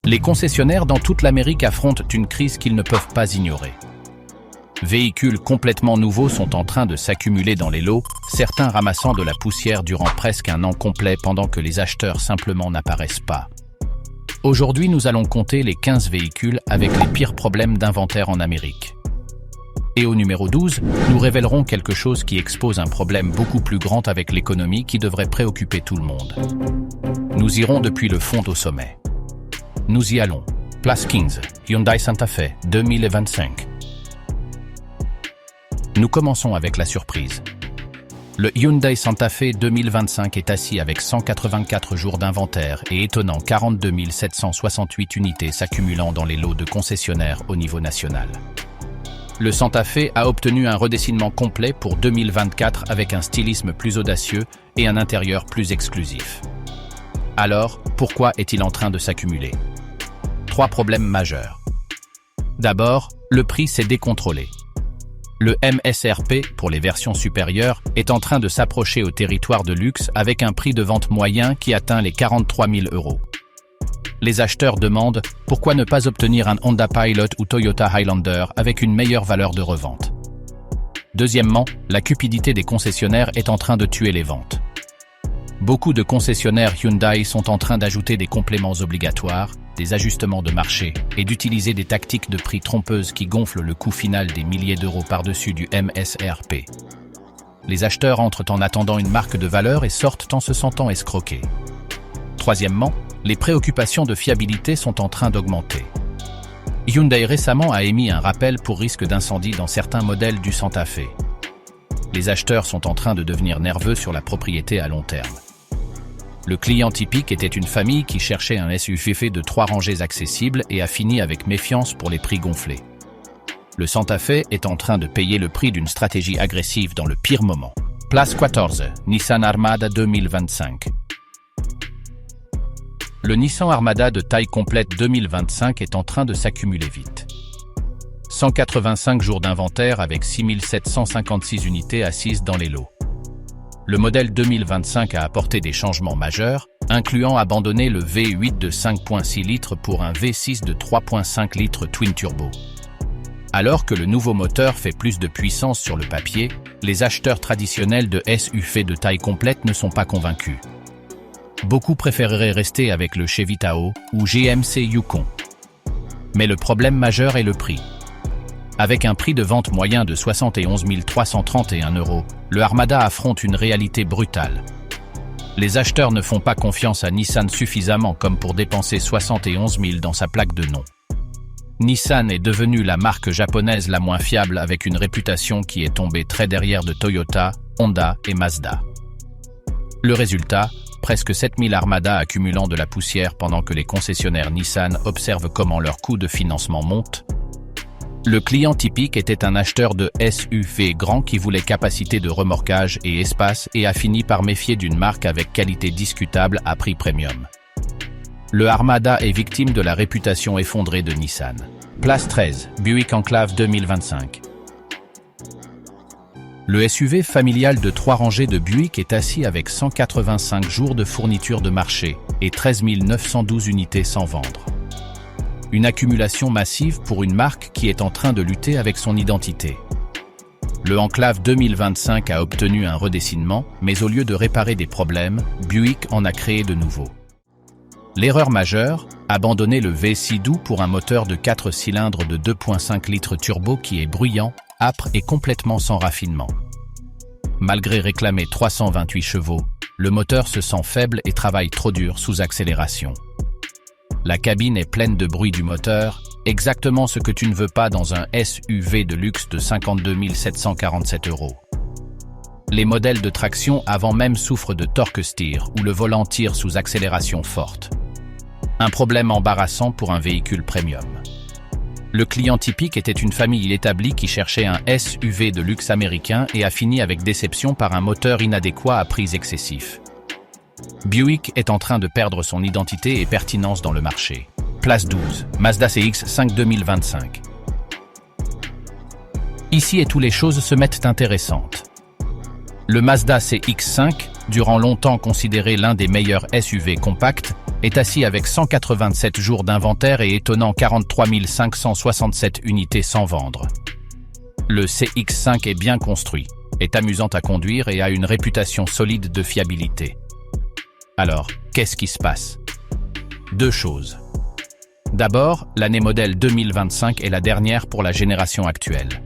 Les concessionnaires dans toute l'Amérique affrontent une crise qu'ils ne peuvent pas ignorer. Véhicules complètement nouveaux sont en train de s'accumuler dans les lots, certains ramassant de la poussière durant presque un an complet pendant que les acheteurs simplement n'apparaissent pas. Aujourd'hui, nous allons compter les 15 véhicules avec les pires problèmes d'inventaire en Amérique. Et au numéro 12, nous révélerons quelque chose qui expose un problème beaucoup plus grand avec l'économie qui devrait préoccuper tout le monde. Nous irons depuis le fond au sommet. Nous y allons. Place 15, Hyundai Santa Fe 2025. Nous commençons avec la surprise. Le Hyundai Santa Fe 2025 est assis avec 184 jours d'inventaire et étonnant 42 768 unités s'accumulant dans les lots de concessionnaires au niveau national. Le Santa Fe a obtenu un redessinement complet pour 2024 avec un stylisme plus audacieux et un intérieur plus exclusif. Alors, pourquoi est-il en train de s'accumuler? 3 problèmes majeurs. D'abord, le prix s'est décontrôlé. Le MSRP, pour les versions supérieures, est en train de s'approcher au territoire de luxe avec un prix de vente moyen qui atteint les 43 000 €. Les acheteurs demandent pourquoi ne pas obtenir un Honda Pilot ou Toyota Highlander avec une meilleure valeur de revente. Deuxièmement, la cupidité des concessionnaires est en train de tuer les ventes. Beaucoup de concessionnaires Hyundai sont en train d'ajouter des compléments obligatoires, des ajustements de marché et d'utiliser des tactiques de prix trompeuses qui gonflent le coût final des milliers d'euros par-dessus du MSRP. Les acheteurs entrent en attendant une marque de valeur et sortent en se sentant escroqués. Troisièmement, les préoccupations de fiabilité sont en train d'augmenter. Hyundai récemment a émis un rappel pour risque d'incendie dans certains modèles du Santa Fe. Les acheteurs sont en train de devenir nerveux sur la propriété à long terme. Le client typique était une famille qui cherchait un SUV de 3 rangées accessibles et a fini avec méfiance pour les prix gonflés. Le Santa Fe est en train de payer le prix d'une stratégie agressive dans le pire moment. Place 14, Nissan Armada 2025. Le Nissan Armada de taille complète 2025 est en train de s'accumuler vite. 185 jours d'inventaire avec 6756 unités assises dans les lots. Le modèle 2025 a apporté des changements majeurs, incluant abandonner le V8 de 5.6 litres pour un V6 de 3.5 litres twin turbo. Alors que le nouveau moteur fait plus de puissance sur le papier, les acheteurs traditionnels de SUV de taille complète ne sont pas convaincus. Beaucoup préféreraient rester avec le Chevy Tahoe ou GMC Yukon. Mais le problème majeur est le prix. Avec un prix de vente moyen de 71 331 €, le Armada affronte une réalité brutale. Les acheteurs ne font pas confiance à Nissan suffisamment comme pour dépenser 71 000 dans sa plaque de nom. Nissan est devenue la marque japonaise la moins fiable avec une réputation qui est tombée très derrière de Toyota, Honda et Mazda. Le résultat, presque 7000 Armada accumulant de la poussière pendant que les concessionnaires Nissan observent comment leur coût de financement monte. Le client typique était un acheteur de SUV grand qui voulait capacité de remorquage et espace et a fini par méfier d'une marque avec qualité discutable à prix premium. Le Armada est victime de la réputation effondrée de Nissan. Place 13, Buick Enclave 2025. Le SUV familial de 3 rangées de Buick est assis avec 185 jours de fourniture de marché et 13 912 unités sans vendre. Une accumulation massive pour une marque qui est en train de lutter avec son identité. Le Enclave 2025 a obtenu un redessinement, mais au lieu de réparer des problèmes, Buick en a créé de nouveaux. L'erreur majeure, abandonner le V6 doux pour un moteur de 4 cylindres de 2.5 litres turbo qui est bruyant, âpre et complètement sans raffinement. Malgré réclamer 328 chevaux, le moteur se sent faible et travaille trop dur sous accélération. La cabine est pleine de bruit du moteur, exactement ce que tu ne veux pas dans un SUV de luxe de 52 747 €. Les modèles de traction avant même souffrent de torque steer où le volant tire sous accélération forte. Un problème embarrassant pour un véhicule premium. Le client typique était une famille établie qui cherchait un SUV de luxe américain et a fini avec déception par un moteur inadéquat à prix excessifs. Buick est en train de perdre son identité et pertinence dans le marché. Place 12, Mazda CX-5 2025. Ici est où les choses se mettent intéressantes. Le Mazda CX-5, durant longtemps considéré l'un des meilleurs SUV compacts, est assis avec 187 jours d'inventaire et étonnant 43 567 unités sans vendre. Le CX5 est bien construit, est amusant à conduire et a une réputation solide de fiabilité. Alors, qu'est-ce qui se passe? Deux choses. D'abord, l'année modèle 2025 est la dernière pour la génération actuelle.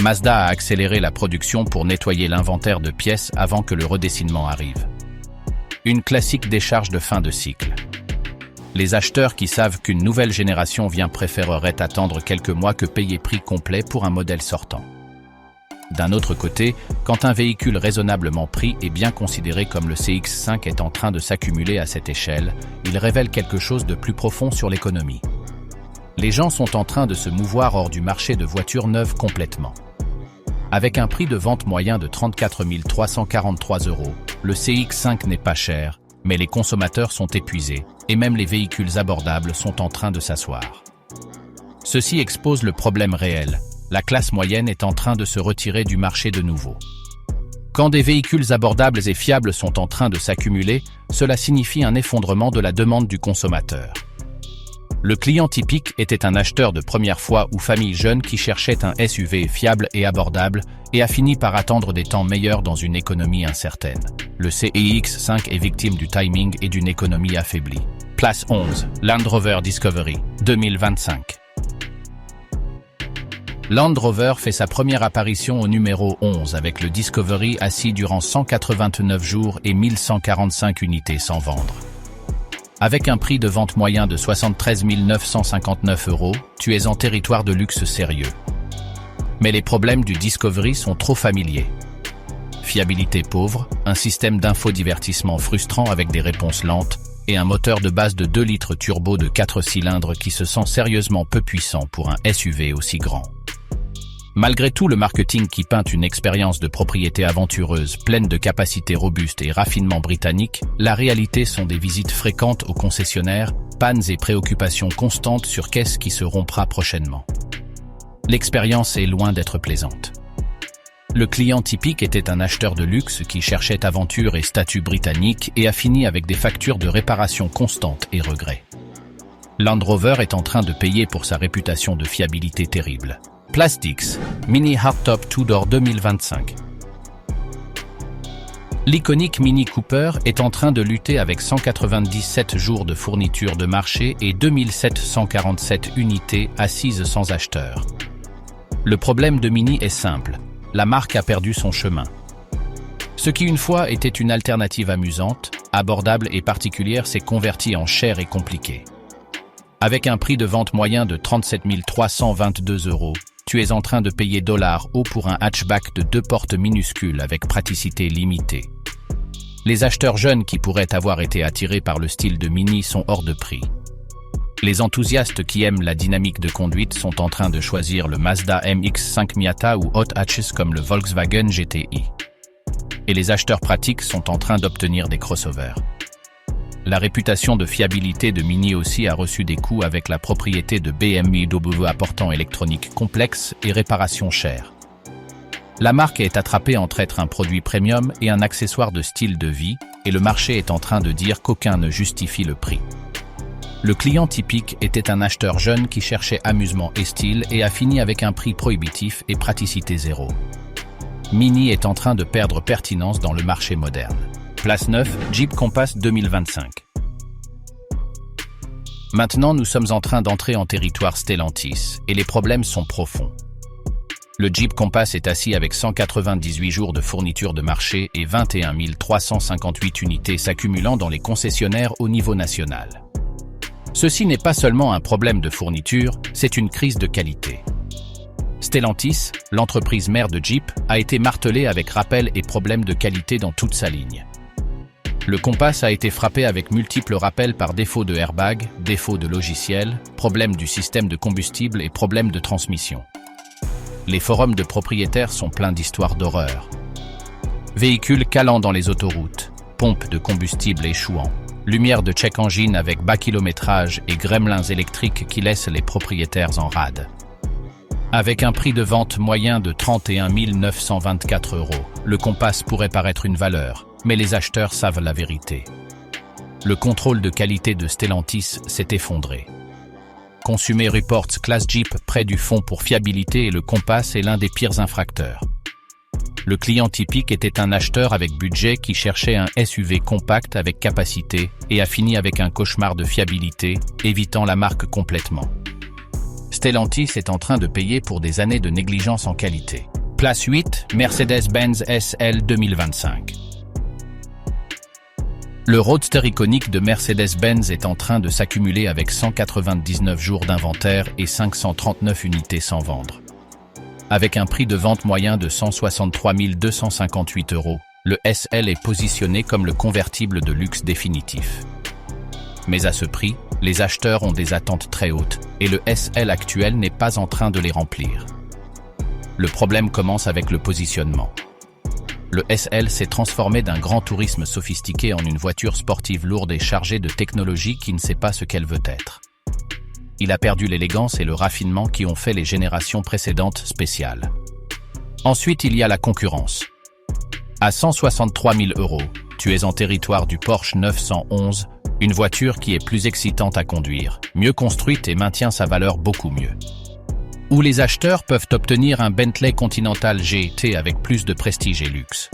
Mazda a accéléré la production pour nettoyer l'inventaire de pièces avant que le redessinement arrive. Une classique décharge de fin de cycle. Les acheteurs qui savent qu'une nouvelle génération vient préféreraient attendre quelques mois que payer prix complet pour un modèle sortant. D'un autre côté, quand un véhicule raisonnablement pris et bien considéré comme le CX5 est en train de s'accumuler à cette échelle, il révèle quelque chose de plus profond sur l'économie. Les gens sont en train de se mouvoir hors du marché de voitures neuves complètement. Avec un prix de vente moyen de 34 343 €, le CX5 n'est pas cher, mais les consommateurs sont épuisés, et même les véhicules abordables sont en train de s'asseoir. Ceci expose le problème réel. La classe moyenne est en train de se retirer du marché de nouveau. Quand des véhicules abordables et fiables sont en train de s'accumuler, cela signifie un effondrement de la demande du consommateur. Le client typique était un acheteur de première fois ou famille jeune qui cherchait un SUV fiable et abordable et a fini par attendre des temps meilleurs dans une économie incertaine. Le CX5 est victime du timing et d'une économie affaiblie. Place 11, Land Rover Discovery, 2025. Land Rover fait sa première apparition au numéro 11 avec le Discovery assis durant 189 jours et 1145 unités sans vendre. Avec un prix de vente moyen de 73 959 €, tu es en territoire de luxe sérieux. Mais les problèmes du Discovery sont trop familiers. Fiabilité pauvre, un système d'infodivertissement frustrant avec des réponses lentes, et un moteur de base de 2 litres turbo de 4 cylindres qui se sent sérieusement peu puissant pour un SUV aussi grand. Malgré tout le marketing qui peint une expérience de propriété aventureuse, pleine de capacités robustes et raffinements britanniques, la réalité sont des visites fréquentes aux concessionnaires, pannes et préoccupations constantes sur qu'est-ce qui se rompra prochainement. L'expérience est loin d'être plaisante. Le client typique était un acheteur de luxe qui cherchait aventure et statut britannique et a fini avec des factures de réparation constantes et regrets. Land Rover est en train de payer pour sa réputation de fiabilité terrible. Place 10, Mini Hardtop Two-Door 2025. L'iconique Mini Cooper est en train de lutter avec 197 jours de fourniture de marché et 2747 unités assises sans acheteur. Le problème de Mini est simple, la marque a perdu son chemin. Ce qui une fois était une alternative amusante, abordable et particulière s'est converti en cher et compliqué. Avec un prix de vente moyen de 37 322 €, tu es en train de payer $haut pour un hatchback de 2 portes minuscules avec praticité limitée. Les acheteurs jeunes qui pourraient avoir été attirés par le style de Mini sont hors de prix. Les enthousiastes qui aiment la dynamique de conduite sont en train de choisir le Mazda MX-5 Miata ou Hot Hatches comme le Volkswagen GTI. Et les acheteurs pratiques sont en train d'obtenir des crossovers. La réputation de fiabilité de Mini aussi a reçu des coups avec la propriété de BMW apportant électronique complexe et réparation chère. La marque est attrapée entre être un produit premium et un accessoire de style de vie, et le marché est en train de dire qu'aucun ne justifie le prix. Le client typique était un acheteur jeune qui cherchait amusement et style et a fini avec un prix prohibitif et praticité zéro. Mini est en train de perdre pertinence dans le marché moderne. Place 9, Jeep Compass 2025. Maintenant, nous sommes en train d'entrer en territoire Stellantis, et les problèmes sont profonds. Le Jeep Compass est assis avec 198 jours de fourniture de marché et 21 358 unités s'accumulant dans les concessionnaires au niveau national. Ceci n'est pas seulement un problème de fourniture, c'est une crise de qualité. Stellantis, l'entreprise mère de Jeep, a été martelée avec rappels et problèmes de qualité dans toute sa ligne. Le Compass a été frappé avec multiples rappels par défaut de airbag, défaut de logiciel, problème du système de combustible et problème de transmission. Les forums de propriétaires sont pleins d'histoires d'horreur. Véhicules calant dans les autoroutes, pompes de combustible échouant, lumière de check engine avec bas kilométrage et gremlins électriques qui laissent les propriétaires en rade. Avec un prix de vente moyen de 31 924 €, le Compass pourrait paraître une valeur, mais les acheteurs savent la vérité. le contrôle de qualité de Stellantis s'est effondré. Consumer Reports classe Jeep près du fond pour fiabilité et le Compass est l'un des pires infracteurs. Le client typique était un acheteur avec budget qui cherchait un SUV compact avec capacité et a fini avec un cauchemar de fiabilité, évitant la marque complètement. Stellantis est en train de payer pour des années de négligence en qualité. Place 8, Mercedes-Benz SL 2025. Le roadster iconique de Mercedes-Benz est en train de s'accumuler avec 199 jours d'inventaire et 539 unités sans vendre. Avec un prix de vente moyen de 163 258 €, le SL est positionné comme le convertible de luxe définitif. Mais à ce prix, les acheteurs ont des attentes très hautes et le SL actuel n'est pas en train de les remplir. Le problème commence avec le positionnement. Le SL s'est transformé d'un grand tourisme sophistiqué en une voiture sportive lourde et chargée de technologie qui ne sait pas ce qu'elle veut être. Il a perdu l'élégance et le raffinement qui ont fait les générations précédentes spéciales. Ensuite, il y a la concurrence. À 163 000 €, tu es en territoire du Porsche 911, une voiture qui est plus excitante à conduire, mieux construite et maintient sa valeur beaucoup mieux. Où les acheteurs peuvent obtenir un Bentley Continental GT avec plus de prestige et luxe.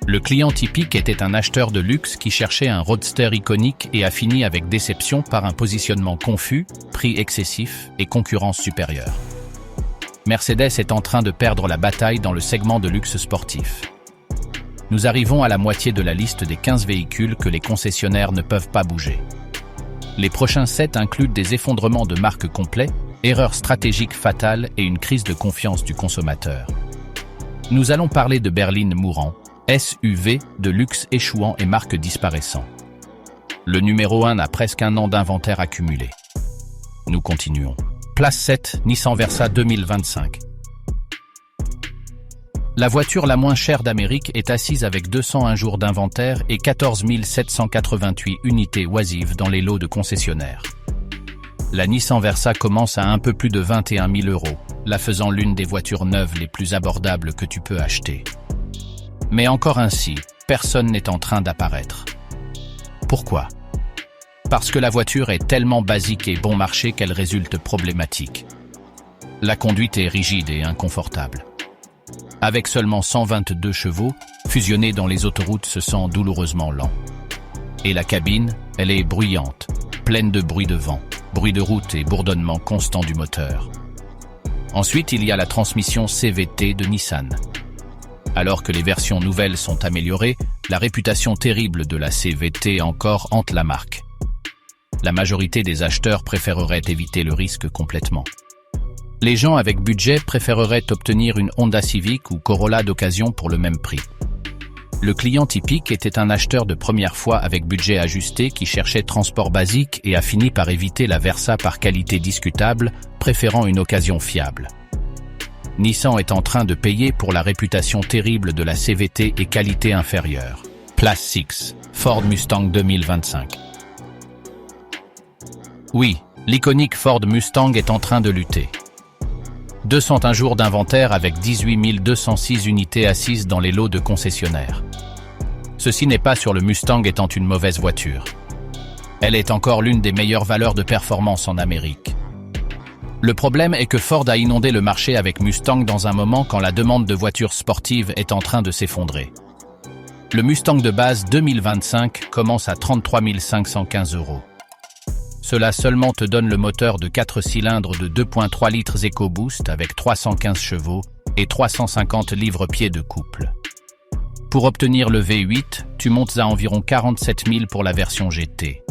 Le client typique était un acheteur de luxe qui cherchait un roadster iconique et a fini avec déception par un positionnement confus, prix excessif et concurrence supérieure. Mercedes est en train de perdre la bataille dans le segment de luxe sportif. Nous arrivons à la moitié de la liste des 15 véhicules que les concessionnaires ne peuvent pas bouger. Les prochains 7 incluent des effondrements de marque complets, erreurs stratégiques fatales et une crise de confiance du consommateur. Nous allons parler de berline mourant, SUV, de luxe échouant et marque disparaissant. Le numéro 1 a presque un an d'inventaire accumulé. Nous continuons. Place 7, Nissan Versa 2025. La voiture la moins chère d'Amérique est assise avec 201 jours d'inventaire et 14 788 unités oisives dans les lots de concessionnaires. La Nissan Versa commence à un peu plus de 21 000 €, la faisant l'une des voitures neuves les plus abordables que tu peux acheter. Mais encore ainsi, personne n'est en train d'apparaître. Pourquoi ? Parce que la voiture est tellement basique et bon marché qu'elle résulte problématique. La conduite est rigide et inconfortable. Avec seulement 122 chevaux, fusionner dans les autoroutes se sent douloureusement lent. Et la cabine, elle est bruyante, pleine de bruit de vent, bruit de route et bourdonnement constant du moteur. Ensuite, il y a la transmission CVT de Nissan. Alors que les versions nouvelles sont améliorées, la réputation terrible de la CVT encore hante la marque. La majorité des acheteurs préféreraient éviter le risque complètement. Les gens avec budget préféreraient obtenir une Honda Civic ou Corolla d'occasion pour le même prix. Le client typique était un acheteur de première fois avec budget ajusté qui cherchait transport basique et a fini par éviter la Versa par qualité discutable, préférant une occasion fiable. Nissan est en train de payer pour la réputation terrible de la CVT et qualité inférieure. Place 6, Ford Mustang 2025. Oui, l'iconique Ford Mustang est en train de lutter. 201 jours d'inventaire avec 18 206 unités assises dans les lots de concessionnaires. Ceci n'est pas sur le Mustang étant une mauvaise voiture. Elle est encore l'une des meilleures valeurs de performance en Amérique. Le problème est que Ford a inondé le marché avec Mustang dans un moment quand la demande de voitures sportives est en train de s'effondrer. Le Mustang de base 2025 commence à 33 515 €. Cela seulement te donne le moteur de 4 cylindres de 2.3 litres EcoBoost avec 315 chevaux et 350 livres-pieds de couple. Pour obtenir le V8, tu montes à environ 47 000 pour la version GT.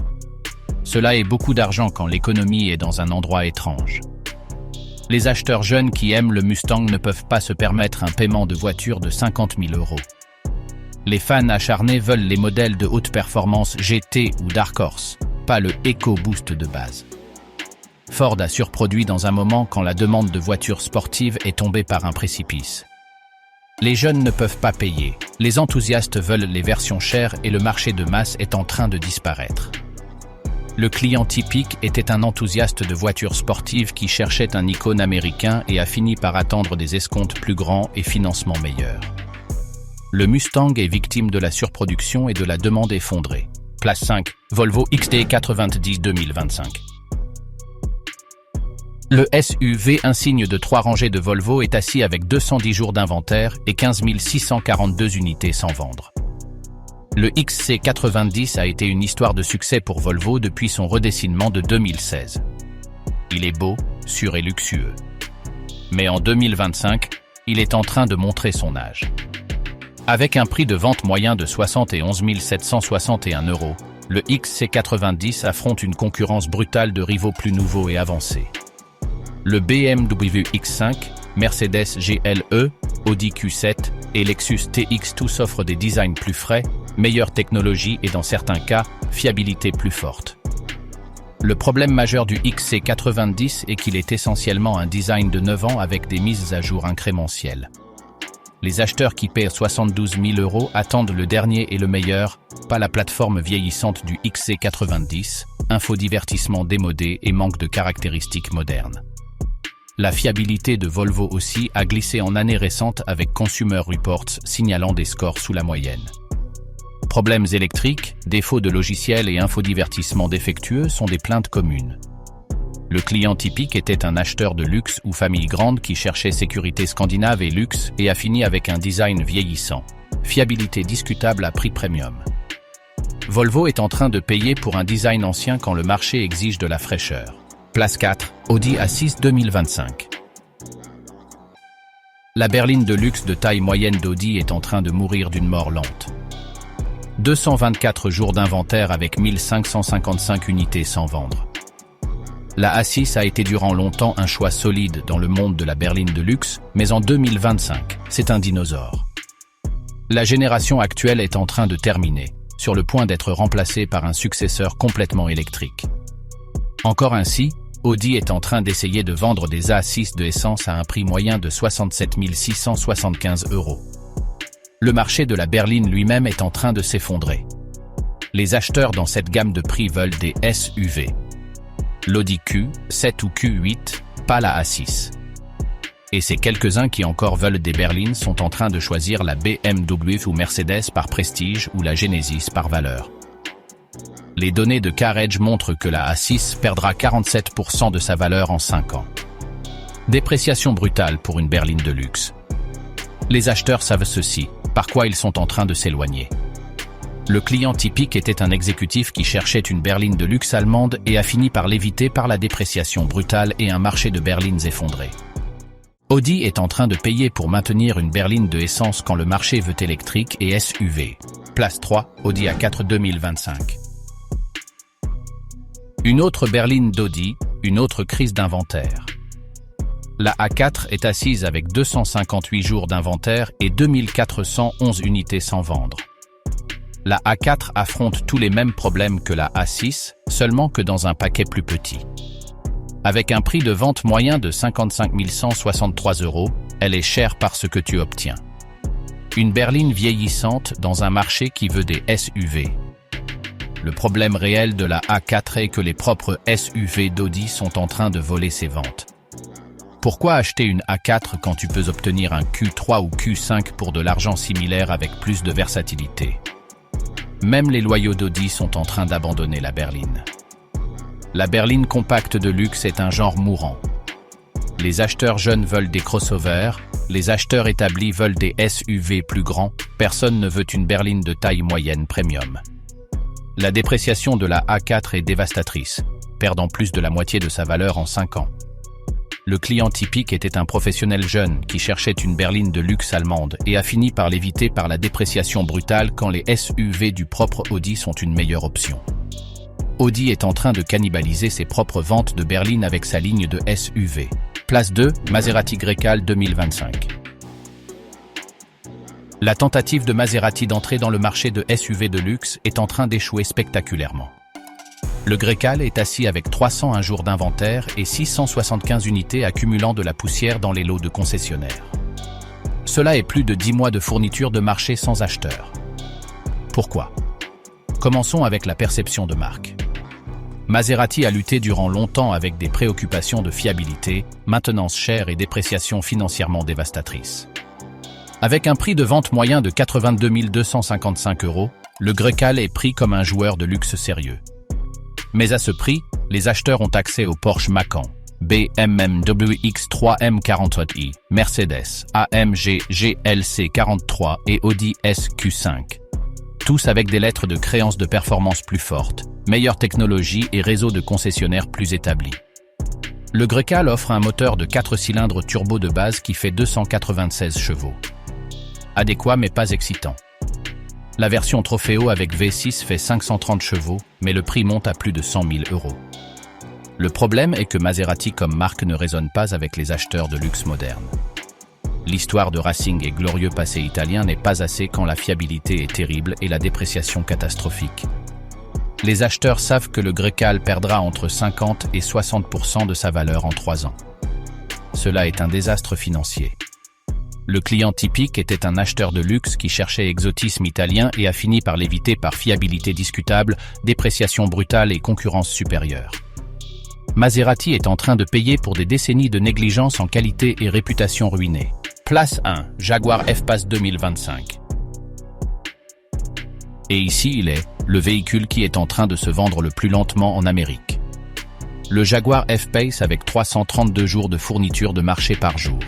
Cela est beaucoup d'argent quand l'économie est dans un endroit étrange. Les acheteurs jeunes qui aiment le Mustang ne peuvent pas se permettre un paiement de voiture de 50 000 €. Les fans acharnés veulent les modèles de haute performance GT ou Dark Horse, pas le EcoBoost de base. Ford a surproduit dans un moment quand la demande de voitures sportives est tombée par un précipice. Les jeunes ne peuvent pas payer, les enthousiastes veulent les versions chères et le marché de masse est en train de disparaître. Le client typique était un enthousiaste de voitures sportives qui cherchait un icône américain et a fini par attendre des escomptes plus grands et financements meilleurs. Le Mustang est victime de la surproduction et de la demande effondrée. Place 5, Volvo XC90 2025. Le SUV insigne de 3 rangées de Volvo est assis avec 210 jours d'inventaire et 15 642 unités sans vendre. Le XC90 a été une histoire de succès pour Volvo depuis son redessinement de 2016. Il est beau, sûr et luxueux. Mais en 2025, il est en train de montrer son âge. Avec un prix de vente moyen de 71 761 €, le XC90 affronte une concurrence brutale de rivaux plus nouveaux et avancés. Le BMW X5, Mercedes GLE, Audi Q7 et Lexus TX tous offrent des designs plus frais, meilleure technologie et dans certains cas, fiabilité plus forte. Le problème majeur du XC90 est qu'il est essentiellement un design de 9 ans avec des mises à jour incrémentielles. Les acheteurs qui paient 72 000 € attendent le dernier et le meilleur, pas la plateforme vieillissante du XC90, infodivertissement démodé et manque de caractéristiques modernes. La fiabilité de Volvo aussi a glissé en années récentes avec Consumer Reports signalant des scores sous la moyenne. Problèmes électriques, défauts de logiciels et infodivertissement défectueux sont des plaintes communes. Le client typique était un acheteur de luxe ou famille grande qui cherchait sécurité scandinave et luxe et a fini avec un design vieillissant, fiabilité discutable à prix premium. Volvo est en train de payer pour un design ancien quand le marché exige de la fraîcheur. Place 4, Audi A6 2025. La berline de luxe de taille moyenne d'Audi est en train de mourir d'une mort lente. 224 jours d'inventaire avec 1555 unités sans vendre. La A6 a été durant longtemps un choix solide dans le monde de la berline de luxe, mais en 2025, c'est un dinosaure. La génération actuelle est en train de terminer, sur le point d'être remplacée par un successeur complètement électrique. Encore ainsi, Audi est en train d'essayer de vendre des A6 de essence à un prix moyen de 67 675 €. Le marché de la berline lui-même est en train de s'effondrer. Les acheteurs dans cette gamme de prix veulent des SUV. L'Audi Q7 ou Q8, pas la A6. Et ces quelques-uns qui encore veulent des berlines sont en train de choisir la BMW ou Mercedes par prestige ou la Genesis par valeur. Les données de CarEdge montrent que la A6 perdra 47% de sa valeur en 5 ans. Dépréciation brutale pour une berline de luxe. Les acheteurs savent ceci, par quoi ils sont en train de s'éloigner. Le client typique était un exécutif qui cherchait une berline de luxe allemande et a fini par l'éviter par la dépréciation brutale et un marché de berlines effondré. Audi est en train de payer pour maintenir une berline de essence quand le marché veut électrique et SUV. Place 3, Audi A4 2025. Une autre berline d'Audi, une autre crise d'inventaire. La A4 est assise avec 258 jours d'inventaire et 2411 unités sans vendre. La A4 affronte tous les mêmes problèmes que la A6, seulement que dans un paquet plus petit. Avec un prix de vente moyen de 55 163 €, elle est chère par ce que tu obtiens. Une berline vieillissante dans un marché qui veut des SUV. Le problème réel de la A4 est que les propres SUV d'Audi sont en train de voler ses ventes. Pourquoi acheter une A4 quand tu peux obtenir un Q3 ou Q5 pour de l'argent similaire avec plus de versatilité? Même les loyaux d'Audi sont en train d'abandonner la berline. La berline compacte de luxe est un genre mourant. Les acheteurs jeunes veulent des crossovers, les acheteurs établis veulent des SUV plus grands, personne ne veut une berline de taille moyenne premium. La dépréciation de la A4 est dévastatrice, perdant plus de la moitié de sa valeur en 5 ans. Le client typique était un professionnel jeune qui cherchait une berline de luxe allemande et a fini par l'éviter par la dépréciation brutale quand les SUV du propre Audi sont une meilleure option. Audi est en train de cannibaliser ses propres ventes de berlines avec sa ligne de SUV. Place 2, Maserati Grecale 2025. La tentative de Maserati d'entrer dans le marché de SUV de luxe est en train d'échouer spectaculairement. Le Grecale est assis avec 301 jours d'inventaire et 675 unités accumulant de la poussière dans les lots de concessionnaires. Cela est plus de 10 mois de fourniture de marché sans acheteur. Pourquoi? Commençons avec la perception de marque. Maserati a lutté durant longtemps avec des préoccupations de fiabilité, maintenance chère et dépréciation financièrement dévastatrice. Avec un prix de vente moyen de 82 255 €, le Grecale est pris comme un joueur de luxe sérieux. Mais à ce prix, les acheteurs ont accès au Porsche Macan, BMW X3 M48i, Mercedes AMG GLC 43 et Audi SQ5. Tous avec des lettres de créance de performance plus fortes, meilleure technologie et réseau de concessionnaires plus établis. Le Grecale offre un moteur de 4 cylindres turbo de base qui fait 296 chevaux. Adéquat mais pas excitant. La version Trofeo avec V6 fait 530 chevaux, mais le prix monte à plus de 100 000 €. Le problème est que Maserati comme marque ne résonne pas avec les acheteurs de luxe modernes. L'histoire de Racing et glorieux passé italien n'est pas assez quand la fiabilité est terrible et la dépréciation catastrophique. Les acheteurs savent que le Grecale perdra entre 50 et 60% de sa valeur en 3 ans. Cela est un désastre financier. Le client typique était un acheteur de luxe qui cherchait exotisme italien et a fini par l'éviter par fiabilité discutable, dépréciation brutale et concurrence supérieure. Maserati est en train de payer pour des décennies de négligence en qualité et réputation ruinée. Place 1, Jaguar F-Pace 2025. Et ici il est, le véhicule qui est en train de se vendre le plus lentement en Amérique. Le Jaguar F-Pace avec 332 jours de fourniture de marché par jour.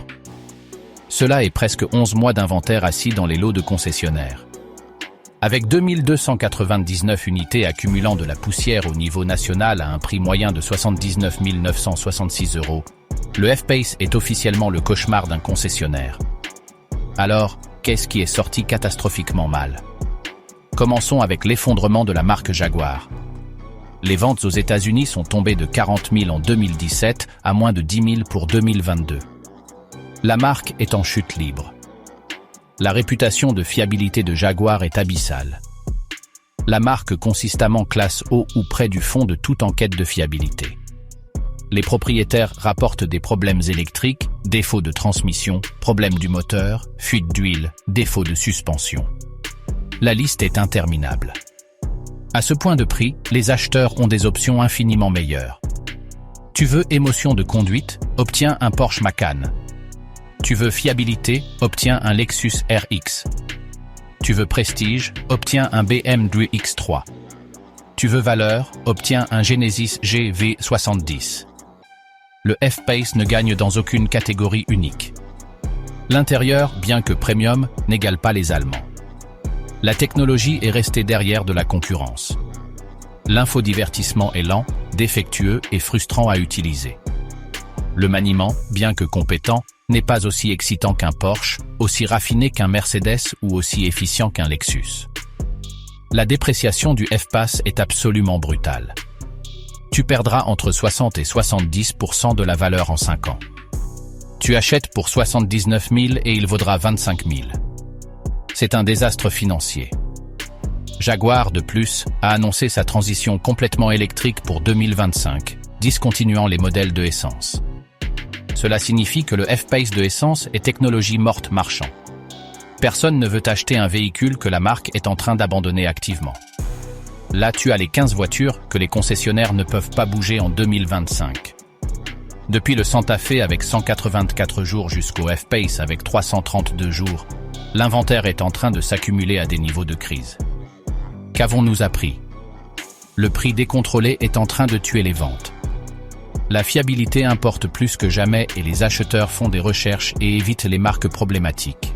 Cela est presque 11 mois d'inventaire assis dans les lots de concessionnaires. Avec 2299 unités accumulant de la poussière au niveau national à un prix moyen de 79 966 €, le F-Pace est officiellement le cauchemar d'un concessionnaire. Alors, qu'est-ce qui est sorti catastrophiquement mal? Commençons avec l'effondrement de la marque Jaguar. Les ventes aux États-Unis sont tombées de 40 000 en 2017 à moins de 10 000 pour 2022. La marque est en chute libre. La réputation de fiabilité de Jaguar est abyssale. La marque consistamment classe haut ou près du fond de toute enquête de fiabilité. Les propriétaires rapportent des problèmes électriques, défauts de transmission, problèmes du moteur, fuite d'huile, défauts de suspension. La liste est interminable. À ce point de prix, les acheteurs ont des options infiniment meilleures. Tu veux émotion de conduite? Obtiens un Porsche Macan. Tu veux fiabilité? Obtiens un Lexus RX. Tu veux prestige? Obtiens un BMW X3. Tu veux valeur? Obtiens un Genesis GV70. Le F-Pace ne gagne dans aucune catégorie unique. L'intérieur, bien que premium, n'égale pas les Allemands. La technologie est restée derrière de la concurrence. L'infodivertissement est lent, défectueux et frustrant à utiliser. Le maniement, bien que compétent, n'est pas aussi excitant qu'un Porsche, aussi raffiné qu'un Mercedes ou aussi efficient qu'un Lexus. La dépréciation du F-Pace est absolument brutale. Tu perdras entre 60 et 70% de la valeur en 5 ans. Tu achètes pour 79 000 et il vaudra 25 000. C'est un désastre financier. Jaguar, de plus, a annoncé sa transition complètement électrique pour 2025, discontinuant les modèles de essence. Cela signifie que le F-Pace de essence est technologie morte marchand. Personne ne veut acheter un véhicule que la marque est en train d'abandonner activement. Là tu as les 15 voitures que les concessionnaires ne peuvent pas bouger en 2025. Depuis le Santa Fe avec 184 jours jusqu'au F-Pace avec 332 jours, l'inventaire est en train de s'accumuler à des niveaux de crise. Qu'avons-nous appris? Le prix décontrôlé est en train de tuer les ventes. La fiabilité importe plus que jamais et les acheteurs font des recherches et évitent les marques problématiques.